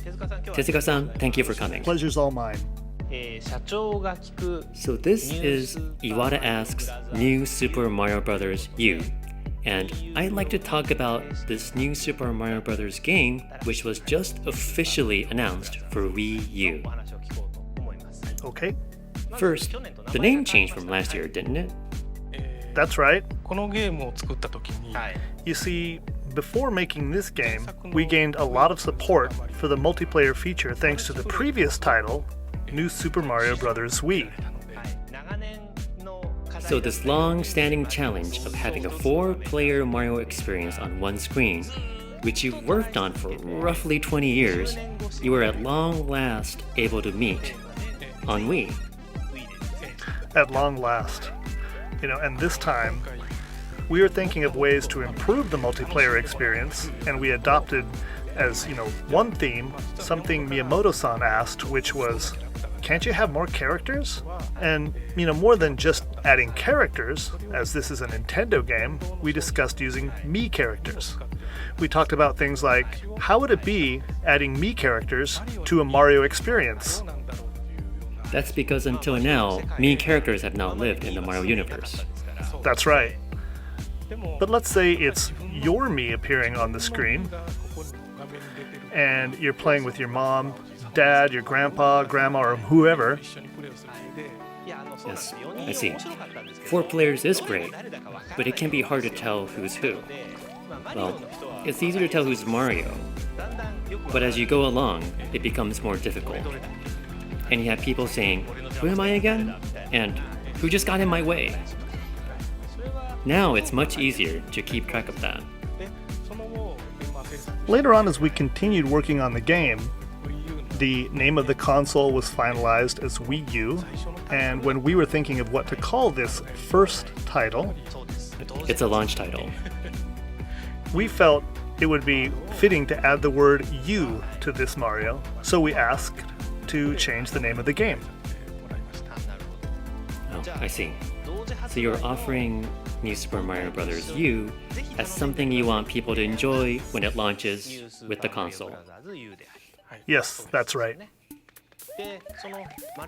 Tezuka-san, thank you for coming. Pleasure's all mine. So this is Iwata Asks New Super Mario Bros. U. And I'd like to talk about this new Super Mario Bros. Game, which was just officially announced for Wii U. Okay, First, the name changed from last year, didn't it? that's right. このゲームを作った時に You see, before making this game, we gained a lot of support for the multiplayer feature thanks to the previous title, New Super Mario Bros. Wii. So this long-standing challenge of having a 4-player Mario experience on one screen, which you've worked on for roughly 20 years, you were at long last able to meet on Wii. At long last. And this time, we were thinking of ways to improve the multiplayer experience, and we adopted as, one theme, something Miyamoto-san asked, which was, can't you have more characters? And, more than just adding characters, as this is a Nintendo game, we discussed using Mii characters. We talked about things like, how would it be adding Mii characters to a Mario experience? That's because until now, Mii characters have not lived in the Mario universe. That's right. But let's say it's your Mii appearing on the screen, and you're playing with your mom, dad, your grandpa, grandma, or whoever. Yes, I see. 4 players is great, but it can be hard to tell who's who. Well, it's easier to tell who's Mario, but as you go along, it becomes more difficult. And you have people saying, who am I again? And who just got in my way? Now it's much easier to keep track of that. Later on, as we continued working on the game, the name of the console was finalized as Wii U, and when we were thinking of what to call this first title, It's a launch title. we felt it would be fitting to add the word U to this Mario, so we asked to change the name of the game. Oh, I see. So you're offering New Super Mario Bros. U as something you want people to enjoy when it launches with the console. Yes, that's right.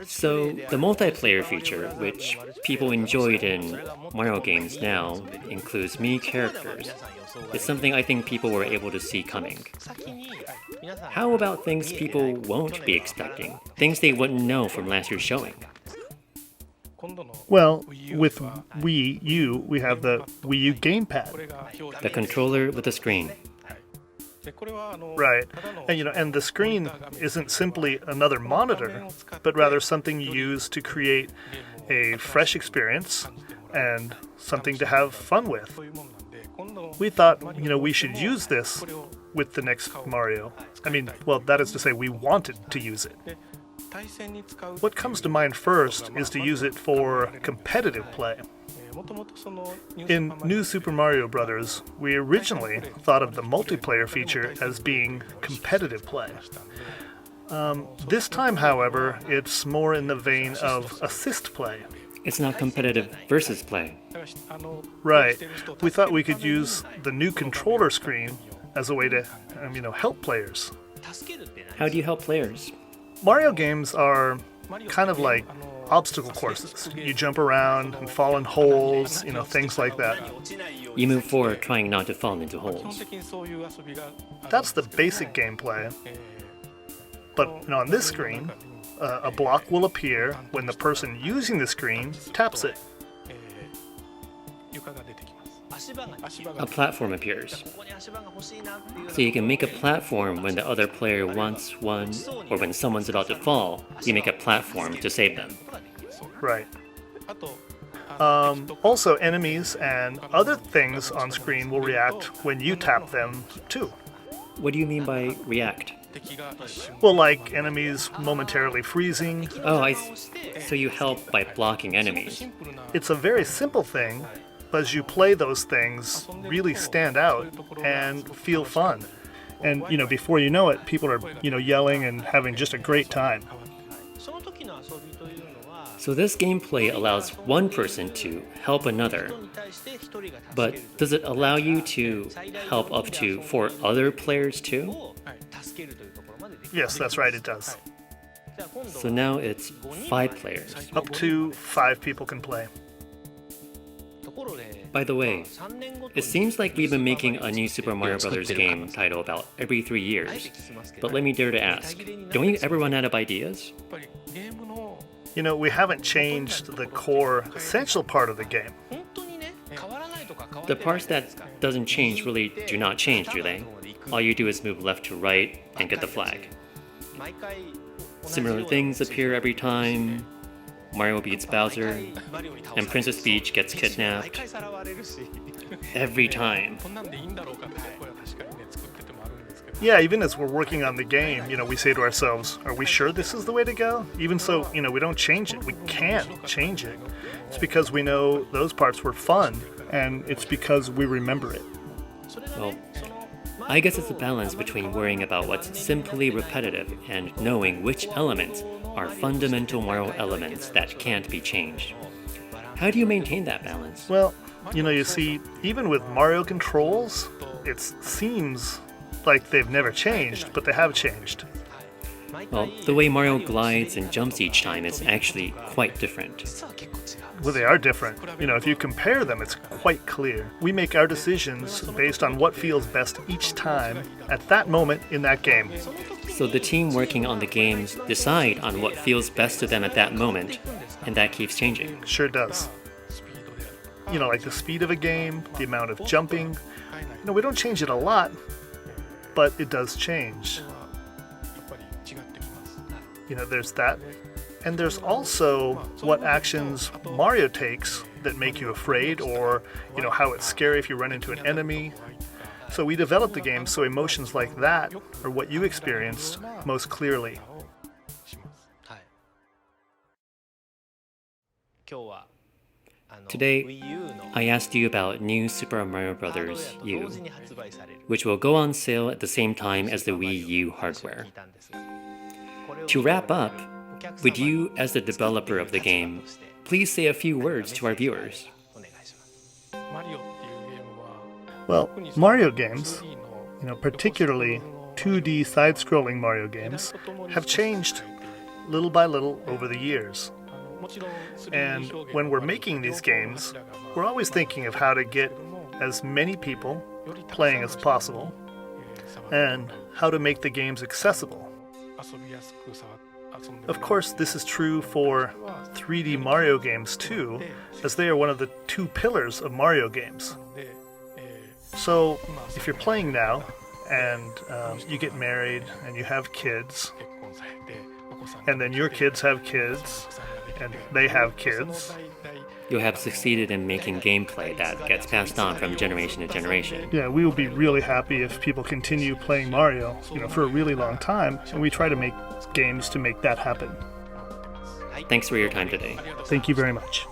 So the multiplayer feature, which people enjoyed in Mario games now, includes Mii characters. It's something I think people were able to see coming. How about things people won't be expecting? Things they wouldn't know from last year's showing? Well, with Wii U, we have the Wii U gamepad. The controller with the screen. Right. And the screen isn't simply another monitor, but rather something you use to create a fresh experience and something to have fun with. We thought, we should use this with the next Mario. That is to say, we wanted to use it. What comes to mind first is to use it for competitive play. In New Super Mario Bros., we originally thought of the multiplayer feature as being competitive play. This time, however, it's more in the vein of assist play. It's not competitive versus play. Right. We thought we could use the new controller screen as a way to, help players. How do you help players? Mario games are kind of like obstacle courses. You jump around and fall in holes, things like that. You move forward trying not to fall into holes. That's the basic gameplay. But on this screen, a block will appear when the person using the screen taps it. A platform appears. So you can make a platform when the other player wants one, or when someone's about to fall, you make a platform to save them. Right. Also, enemies and other things on screen will react when you tap them, too. What do you mean by react? Well, like enemies momentarily freezing. Oh, so you help by blocking enemies. It's a very simple thing, but as you play, those things really stand out and feel fun. And, before you know it, people are, yelling and having just a great time. So this gameplay allows one person to help another. But does it allow you to help up to 4 other players too? Yes, that's right, it does. So now it's 5 players. Up to 5 people can play. By the way, it seems like we've been making a new Super Mario Bros. Game title about every 3 years. But let me dare to ask, don't you ever run out of ideas? You know, we haven't changed the core essential part of the game. The parts that doesn't change really do not change, do they? All you do is move left to right and get the flag. Similar things appear every time. Mario beats Bowser, and Princess Peach gets kidnapped. Every time. Yeah, even as we're working on the game, you know, we say to ourselves, are we sure this is the way to go? Even so, you know, we don't change it. We can't change it. It's because we know those parts were fun, and it's because we remember it. Well, I guess it's a balance between worrying about what's simply repetitive and knowing which elements are fundamental Mario elements that can't be changed. How do you maintain that balance? Well, you know, you see, even with Mario controls, it seems like they've never changed, but they have changed. Well, the way Mario glides and jumps each time is actually quite different. Well, they are different. You know, if you compare them, it's quite clear. We make our decisions based on what feels best each time at that moment in that game. So the team working on the games decide on what feels best to them at that moment, and that keeps changing. Sure does. You know, like the speed of a game, the amount of jumping. You know, we don't change it a lot, but it does change. You know, there's that. And there's also what actions Mario takes that make you afraid, or, you know, how it's scary if you run into an enemy. So we developed the game so emotions like that are what you experienced most clearly. Today, I asked you about new Super Mario Bros. U, which will go on sale at the same time as the Wii U hardware. To wrap up, would you, as the developer of the game, please say a few words to our viewers? Well, Mario games, you know, particularly 2D side-scrolling Mario games, have changed little by little over the years. And when we're making these games, we're always thinking of how to get as many people playing as possible, and how to make the games accessible. Of course, this is true for 3D Mario games too, as they are one of the 2 pillars of Mario games. So, if you're playing now, and you get married, and you have kids, and then your kids have kids, and they have kids, You have succeeded in making gameplay that gets passed on from generation to generation. yeah, we will be really happy if people continue playing Mario, you know, for a really long time, and we try to make games to make that happen. Thanks for your time today. Thank you very much.